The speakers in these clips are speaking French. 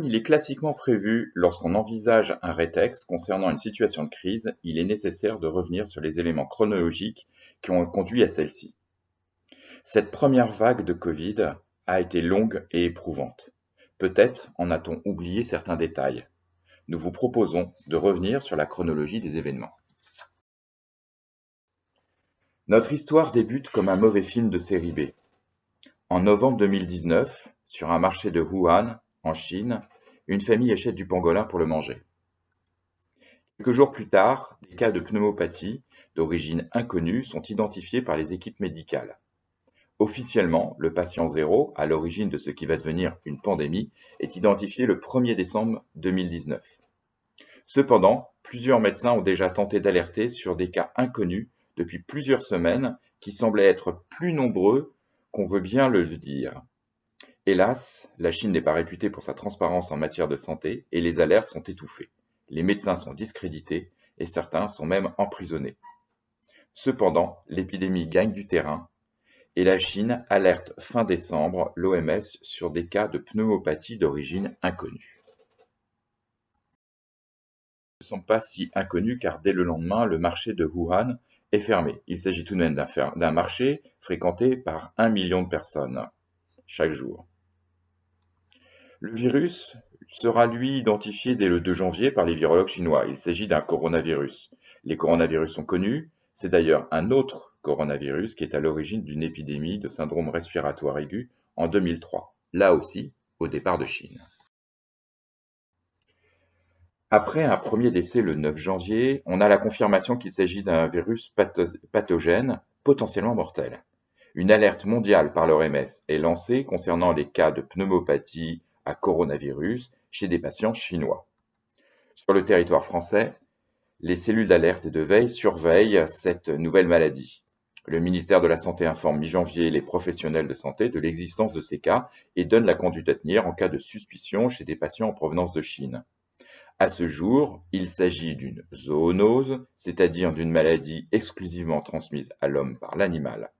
Il est classiquement prévu, lorsqu'on envisage un rétexte concernant une situation de crise, il est nécessaire de revenir sur les éléments chronologiques qui ont conduit à celle-ci. Cette première vague de Covid a été longue et éprouvante. Peut-être en a-t-on oublié certains détails. Nous vous proposons de revenir sur la chronologie des événements. Notre histoire débute comme un mauvais film de série B. En novembre 2019, sur un marché de Wuhan, en Chine, une famille achète du pangolin pour le manger. Quelques jours plus tard, des cas de pneumopathie d'origine inconnue sont identifiés par les équipes médicales. Officiellement, le patient zéro, à l'origine de ce qui va devenir une pandémie, est identifié le 1er décembre 2019. Cependant, plusieurs médecins ont déjà tenté d'alerter sur des cas inconnus depuis plusieurs semaines qui semblaient être plus nombreux qu'on veut bien le dire. Hélas, la Chine n'est pas réputée pour sa transparence en matière de santé et les alertes sont étouffées. Les médecins sont discrédités et certains sont même emprisonnés. Cependant, l'épidémie gagne du terrain et la Chine alerte fin décembre l'OMS sur des cas de pneumopathie d'origine inconnue. Ils ne sont pas si inconnus car dès le lendemain, le marché de Wuhan est fermé. Il s'agit tout de même d'un marché fréquenté par 1 million de personnes chaque jour. Le virus sera lui identifié dès le 2 janvier par les virologues chinois. Il s'agit d'un coronavirus. Les coronavirus sont connus. C'est d'ailleurs un autre coronavirus qui est à l'origine d'une épidémie de syndrome respiratoire aigu en 2003, là aussi au départ de Chine. Après un premier décès le 9 janvier, on a la confirmation qu'il s'agit d'un virus pathogène potentiellement mortel. Une alerte mondiale par l'OMS est lancée concernant les cas de pneumopathie à coronavirus chez des patients chinois. Sur le territoire français, les cellules d'alerte et de veille surveillent cette nouvelle maladie. Le ministère de la Santé informe mi-janvier les professionnels de santé de l'existence de ces cas et donne la conduite à tenir en cas de suspicion chez des patients en provenance de Chine. À ce jour, il s'agit d'une zoonose, c'est-à-dire d'une maladie exclusivement transmise à l'homme par l'animal.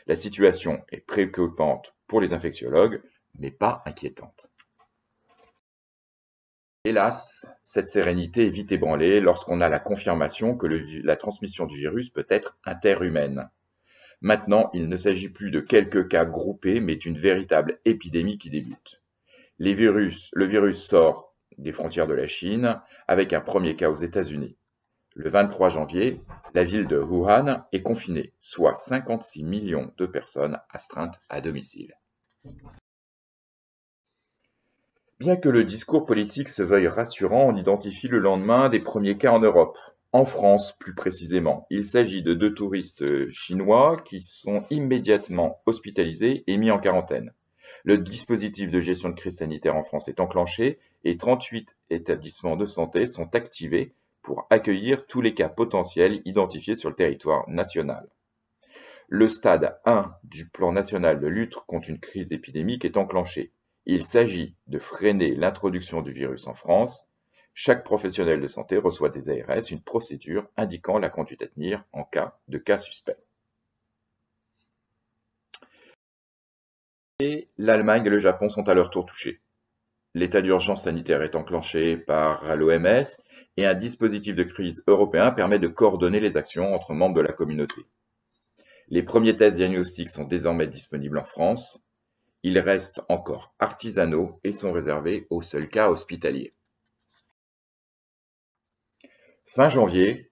La situation est préoccupante pour les infectiologues, mais pas inquiétante. Hélas, cette sérénité est vite ébranlée lorsqu'on a la confirmation que la transmission du virus peut être interhumaine. Maintenant, il ne s'agit plus de quelques cas groupés, mais d'une véritable épidémie qui débute. Le virus sort des frontières de la Chine, avec un premier cas aux États-Unis. Le 23 janvier, la ville de Wuhan est confinée, soit 56 millions de personnes astreintes à domicile. Bien que le discours politique se veuille rassurant, on identifie le lendemain des premiers cas en Europe. En France, plus précisément, il s'agit de 2 touristes chinois qui sont immédiatement hospitalisés et mis en quarantaine. Le dispositif de gestion de crise sanitaire en France est enclenché et 38 établissements de santé sont activés pour accueillir tous les cas potentiels identifiés sur le territoire national. Le stade 1 du plan national de lutte contre une crise épidémique est enclenché. Il s'agit de freiner l'introduction du virus en France. Chaque professionnel de santé reçoit des ARS une procédure indiquant la conduite à tenir en cas de cas suspect. Et l'Allemagne et le Japon sont à leur tour touchés. L'état d'urgence sanitaire est enclenché par l'OMS et un dispositif de crise européen permet de coordonner les actions entre membres de la communauté. Les premiers tests diagnostiques sont désormais disponibles en France. Ils restent encore artisanaux et sont réservés aux seuls cas hospitaliers. Fin janvier,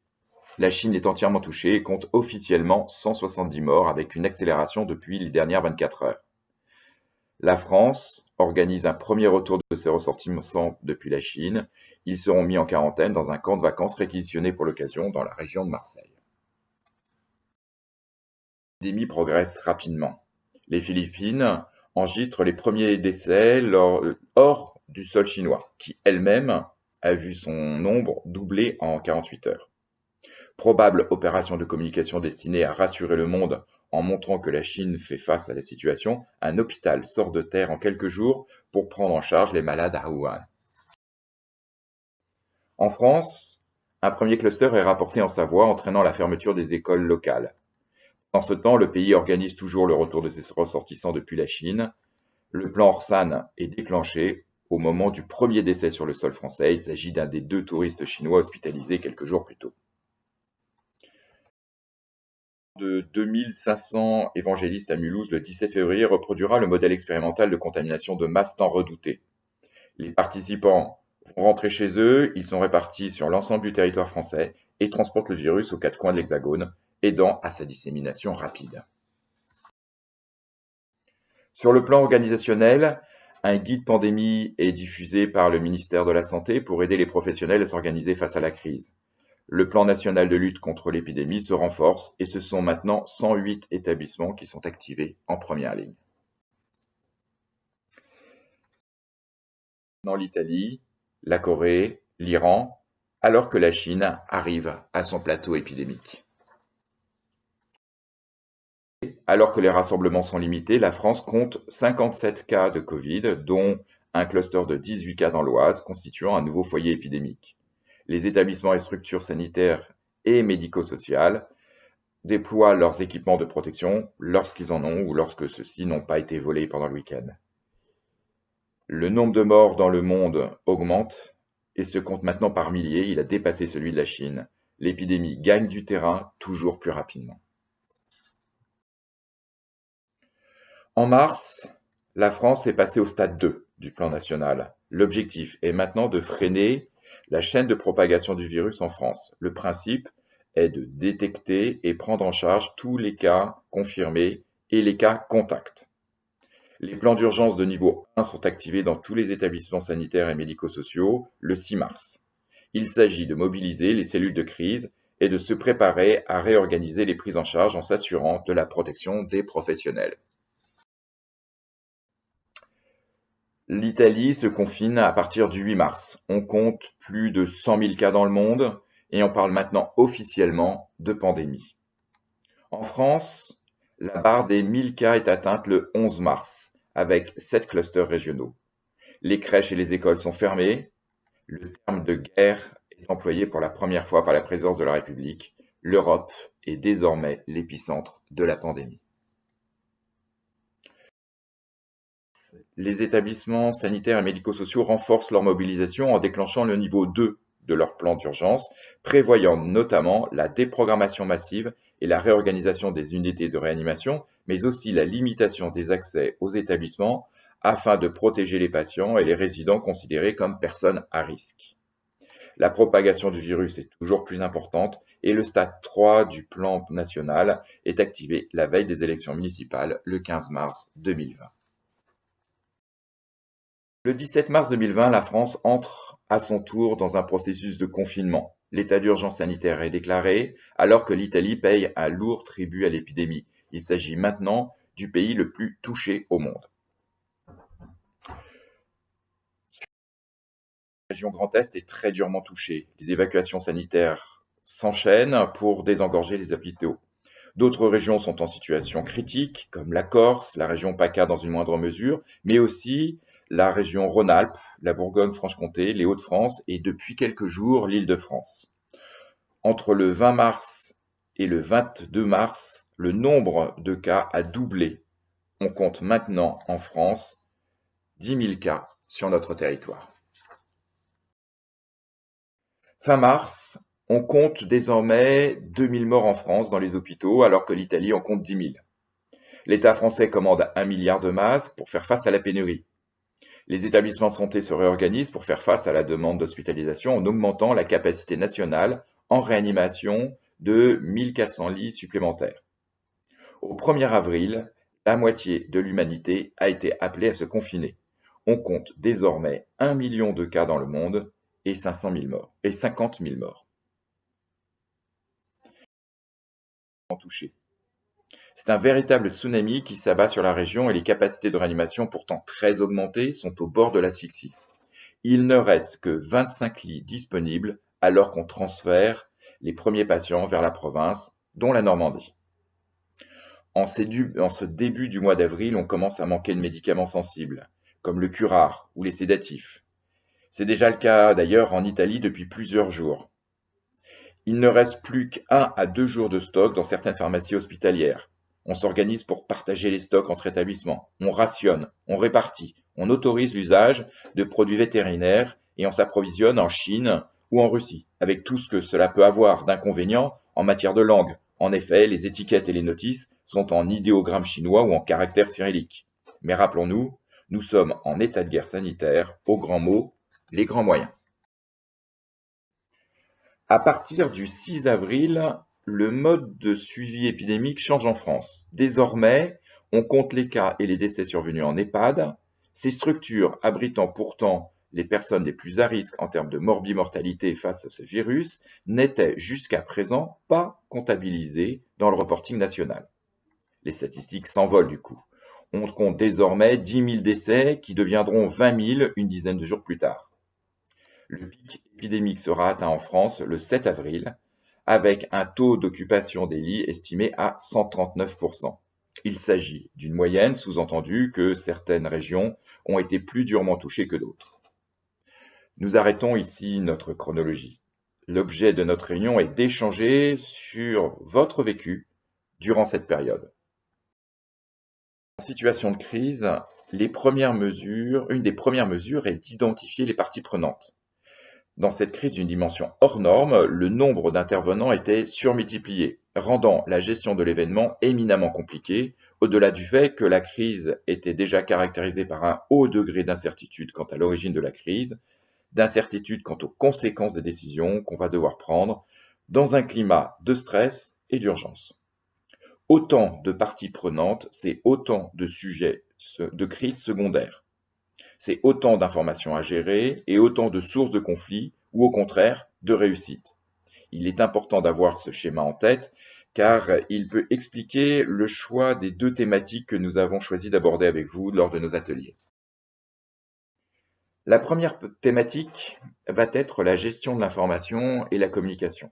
la Chine est entièrement touchée et compte officiellement 170 morts avec une accélération depuis les dernières 24 heures. La France organise un premier retour de ses ressortissants depuis la Chine. Ils seront mis en quarantaine dans un camp de vacances réquisitionné pour l'occasion dans la région de Marseille. L'épidémie progresse rapidement. Les Philippines enregistrent les premiers décès hors du sol chinois, qui elle-même a vu son nombre doubler en 48 heures. Probable opération de communication destinée à rassurer le monde en montrant que la Chine fait face à la situation, un hôpital sort de terre en quelques jours pour prendre en charge les malades à Wuhan. En France, un premier cluster est rapporté en Savoie, entraînant la fermeture des écoles locales. En ce temps, le pays organise toujours le retour de ses ressortissants depuis la Chine. Le plan Orsan est déclenché au moment du premier décès sur le sol français. Il s'agit d'un des 2 touristes chinois hospitalisés quelques jours plus tôt. De 2500 évangélistes à Mulhouse le 17 février reproduira le modèle expérimental de contamination de masse tant redouté. Les participants vont rentrer chez eux, ils sont répartis sur l'ensemble du territoire français et transportent le virus aux 4 coins de l'Hexagone, aidant à sa dissémination rapide. Sur le plan organisationnel, un guide pandémie est diffusé par le ministère de la Santé pour aider les professionnels à s'organiser face à la crise. Le plan national de lutte contre l'épidémie se renforce et ce sont maintenant 108 établissements qui sont activés en première ligne. Dans l'Italie, la Corée, l'Iran, alors que la Chine arrive à son plateau épidémique. Alors que les rassemblements sont limités, la France compte 57 cas de Covid, dont un cluster de 18 cas dans l'Oise, constituant un nouveau foyer épidémique. Les établissements et structures sanitaires et médico-sociales déploient leurs équipements de protection lorsqu'ils en ont ou lorsque ceux-ci n'ont pas été volés pendant le week-end. Le nombre de morts dans le monde augmente et se compte maintenant par milliers. Il a dépassé celui de la Chine. L'épidémie gagne du terrain toujours plus rapidement. En mars, la France est passée au stade 2 du plan national. L'objectif est maintenant de freiner la chaîne de propagation du virus en France. Le principe est de détecter et prendre en charge tous les cas confirmés et les cas contacts. Les plans d'urgence de niveau 1 sont activés dans tous les établissements sanitaires et médico-sociaux le 6 mars. Il s'agit de mobiliser les cellules de crise et de se préparer à réorganiser les prises en charge en s'assurant de la protection des professionnels. L'Italie se confine à partir du 8 mars. On compte plus de 100 000 cas dans le monde et on parle maintenant officiellement de pandémie. En France, la barre des 1000 cas est atteinte le 11 mars, avec 7 clusters régionaux. Les crèches et les écoles sont fermées. Le terme de guerre est employé pour la première fois par la présidence de la République. L'Europe est désormais l'épicentre de la pandémie. Les établissements sanitaires et médico-sociaux renforcent leur mobilisation en déclenchant le niveau 2 de leur plan d'urgence, prévoyant notamment la déprogrammation massive et la réorganisation des unités de réanimation, mais aussi la limitation des accès aux établissements afin de protéger les patients et les résidents considérés comme personnes à risque. La propagation du virus est toujours plus importante et le stade 3 du plan national est activé la veille des élections municipales le 15 mars 2020. Le 17 mars 2020, la France entre à son tour dans un processus de confinement. L'état d'urgence sanitaire est déclaré alors que l'Italie paye un lourd tribut à l'épidémie. Il s'agit maintenant du pays le plus touché au monde. La région Grand Est est très durement touchée. Les évacuations sanitaires s'enchaînent pour désengorger les hôpitaux. D'autres régions sont en situation critique, comme la Corse, la région PACA dans une moindre mesure, mais aussi la région Rhône-Alpes, la Bourgogne-Franche-Comté, les Hauts-de-France et depuis quelques jours l'Île-de-France. Entre le 20 mars et le 22 mars, le nombre de cas a doublé. On compte maintenant en France 10 000 cas sur notre territoire. Fin mars, on compte désormais 2 000 morts en France dans les hôpitaux, alors que l'Italie en compte 10 000. L'État français commande 1 milliard de masques pour faire face à la pénurie. Les établissements de santé se réorganisent pour faire face à la demande d'hospitalisation en augmentant la capacité nationale en réanimation de 1 400 lits supplémentaires. Au 1er avril, la moitié de l'humanité a été appelée à se confiner. On compte désormais 1 million de cas dans le monde et 50 000 morts. Touchés. C'est un véritable tsunami qui s'abat sur la région et les capacités de réanimation, pourtant très augmentées, sont au bord de l'asphyxie. Il ne reste que 25 lits disponibles alors qu'on transfère les premiers patients vers la province, dont la Normandie. En ce début du mois d'avril, on commence à manquer de médicaments sensibles, comme le curare ou les sédatifs. C'est déjà le cas d'ailleurs en Italie depuis plusieurs jours. Il ne reste plus qu'1 à 2 jours de stock dans certaines pharmacies hospitalières. On s'organise pour partager les stocks entre établissements. On rationne, on répartit, On autorise l'usage de produits vétérinaires et on s'approvisionne en Chine ou en Russie, avec tout ce que cela peut avoir d'inconvénients en matière de langue. En effet, les étiquettes et les notices sont en idéogramme chinois ou en caractère cyrillique. Mais rappelons-nous, nous sommes en état de guerre sanitaire, aux grands mots, les grands moyens. À partir du 6 avril, le mode de suivi épidémique change en France. Désormais, on compte les cas et les décès survenus en EHPAD. Ces structures abritant pourtant les personnes les plus à risque en termes de morbimortalité face à ce virus n'étaient jusqu'à présent pas comptabilisées dans le reporting national. Les statistiques s'envolent du coup. On compte désormais 10 000 décès qui deviendront 20 000 une dizaine de jours plus tard. Le pic épidémique sera atteint en France le 7 avril, avec un taux d'occupation des lits estimé à 139%. Il s'agit d'une moyenne, sous-entendu que certaines régions ont été plus durement touchées que d'autres. Nous arrêtons ici notre chronologie. L'objet de notre réunion est d'échanger sur votre vécu durant cette période. En situation de crise, une des premières mesures est d'identifier les parties prenantes. Dans cette crise d'une dimension hors norme, le nombre d'intervenants était surmultiplié, rendant la gestion de l'événement éminemment compliquée, au-delà du fait que la crise était déjà caractérisée par un haut degré d'incertitude quant à l'origine de la crise, d'incertitude quant aux conséquences des décisions qu'on va devoir prendre, dans un climat de stress et d'urgence. Autant de parties prenantes, c'est autant de sujets de crise secondaires. C'est autant d'informations à gérer et autant de sources de conflits ou au contraire de réussite. Il est important d'avoir ce schéma en tête car il peut expliquer le choix des deux thématiques que nous avons choisi d'aborder avec vous lors de nos ateliers. La première thématique va être la gestion de l'information et la communication.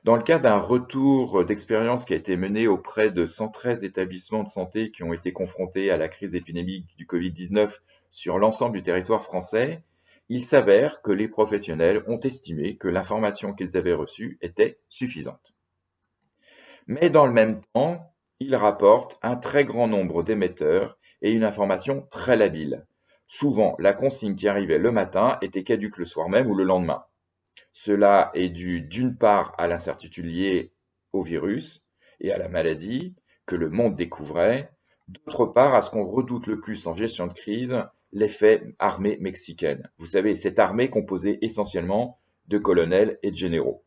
Dans le cas d'un retour d'expérience qui a été mené auprès de 113 établissements de santé qui ont été confrontés à la crise épidémique du Covid-19 sur l'ensemble du territoire français, il s'avère que les professionnels ont estimé que l'information qu'ils avaient reçue était suffisante. Mais dans le même temps, ils rapportent un très grand nombre d'émetteurs et une information très labile. Souvent, la consigne qui arrivait le matin était caduque le soir même ou le lendemain. Cela est dû d'une part à l'incertitude liée au virus et à la maladie que le monde découvrait, d'autre part à ce qu'on redoute le plus en gestion de crise, l'effet armée mexicaine. Vous savez, cette armée composée essentiellement de colonels et de généraux.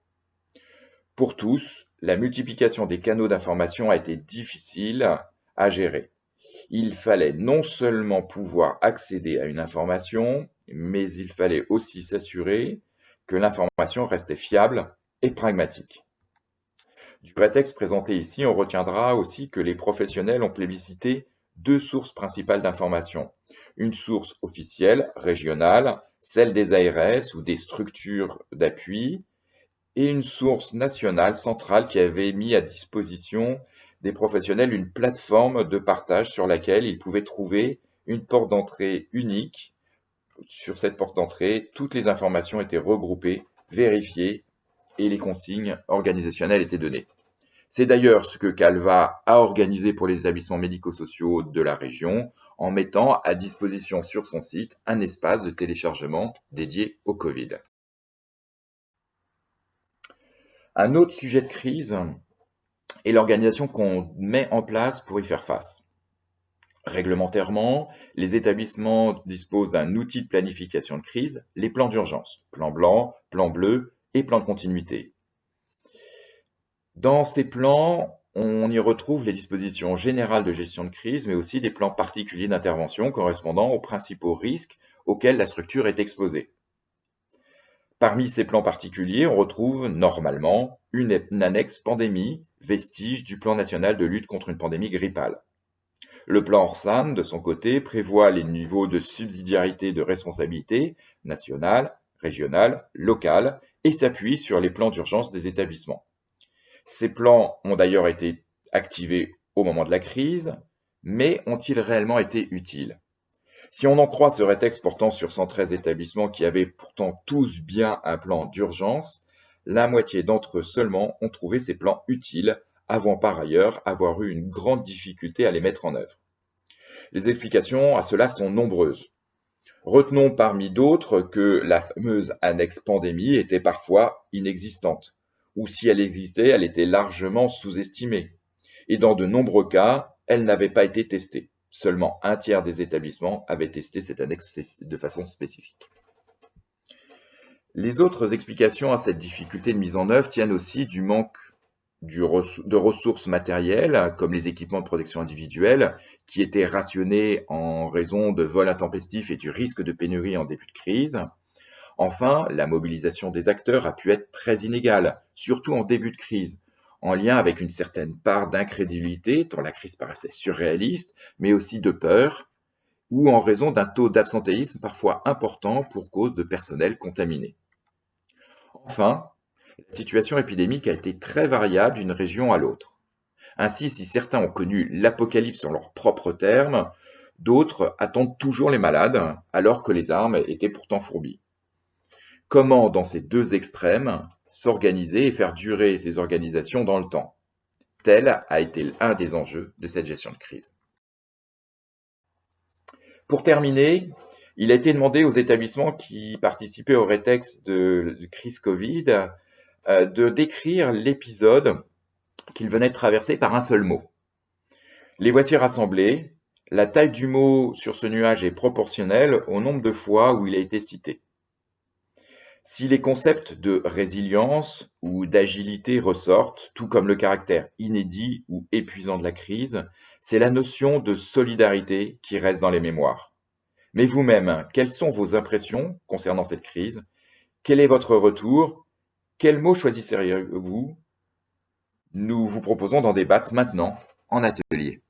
Pour tous, la multiplication des canaux d'information a été difficile à gérer. Il fallait non seulement pouvoir accéder à une information, mais il fallait aussi s'assurer que l'information restait fiable et pragmatique. Du vrai texte présenté ici, on retiendra aussi que les professionnels ont plébiscité deux sources principales d'information. Une source officielle, régionale, celle des ARS ou des structures d'appui, et une source nationale, centrale, qui avait mis à disposition des professionnels une plateforme de partage sur laquelle ils pouvaient trouver une porte d'entrée unique. Sur cette porte d'entrée, toutes les informations étaient regroupées, vérifiées et les consignes organisationnelles étaient données. C'est d'ailleurs ce que Calva a organisé pour les établissements médico-sociaux de la région en mettant à disposition sur son site un espace de téléchargement dédié au Covid. Un autre sujet de crise est l'organisation qu'on met en place pour y faire face. Réglementairement, les établissements disposent d'un outil de planification de crise, les plans d'urgence, plan blanc, plan bleu et plan de continuité. Dans ces plans, on y retrouve les dispositions générales de gestion de crise, mais aussi des plans particuliers d'intervention correspondant aux principaux risques auxquels la structure est exposée. Parmi ces plans particuliers, on retrouve normalement une annexe pandémie, vestige du plan national de lutte contre une pandémie grippale. Le plan Orsan, de son côté, prévoit les niveaux de subsidiarité de responsabilité nationale, régionale, locale et s'appuie sur les plans d'urgence des établissements. Ces plans ont d'ailleurs été activés au moment de la crise, mais ont-ils réellement été utiles? Si on en croit ce rétexte portant sur 113 établissements qui avaient pourtant tous bien un plan d'urgence, la moitié d'entre eux seulement ont trouvé ces plans utiles, avant par ailleurs avoir eu une grande difficulté à les mettre en œuvre. Les explications à cela sont nombreuses. Retenons parmi d'autres que la fameuse annexe pandémie était parfois inexistante, ou si elle existait, elle était largement sous-estimée. Et dans de nombreux cas, elle n'avait pas été testée. Seulement un tiers des établissements avaient testé cette annexe de façon spécifique. Les autres explications à cette difficulté de mise en œuvre tiennent aussi du manque de ressources matérielles, comme les équipements de protection individuelle, qui étaient rationnés en raison de vols intempestifs et du risque de pénurie en début de crise. Enfin, la mobilisation des acteurs a pu être très inégale, surtout en début de crise, en lien avec une certaine part d'incrédulité, tant la crise paraissait surréaliste, mais aussi de peur, ou en raison d'un taux d'absentéisme parfois important pour cause de personnel contaminé. Enfin, la situation épidémique a été très variable d'une région à l'autre. Ainsi, si certains ont connu l'apocalypse en leurs propres termes, d'autres attendent toujours les malades, alors que les armes étaient pourtant fourbies. Comment, dans ces deux extrêmes, s'organiser et faire durer ces organisations dans le temps? Tel a été un des enjeux de cette gestion de crise. Pour terminer, il a été demandé aux établissements qui participaient au rétex de crise Covid de décrire l'épisode qu'ils venaient de traverser par un seul mot. Les voici rassemblés. La taille du mot sur ce nuage est proportionnelle au nombre de fois où il a été cité. Si les concepts de résilience ou d'agilité ressortent, tout comme le caractère inédit ou épuisant de la crise, c'est la notion de solidarité qui reste dans les mémoires. Mais vous-même, quelles sont vos impressions concernant cette crise? Quel est votre retour? Quel mot choisisseriez-vous? Nous vous proposons d'en débattre maintenant en atelier.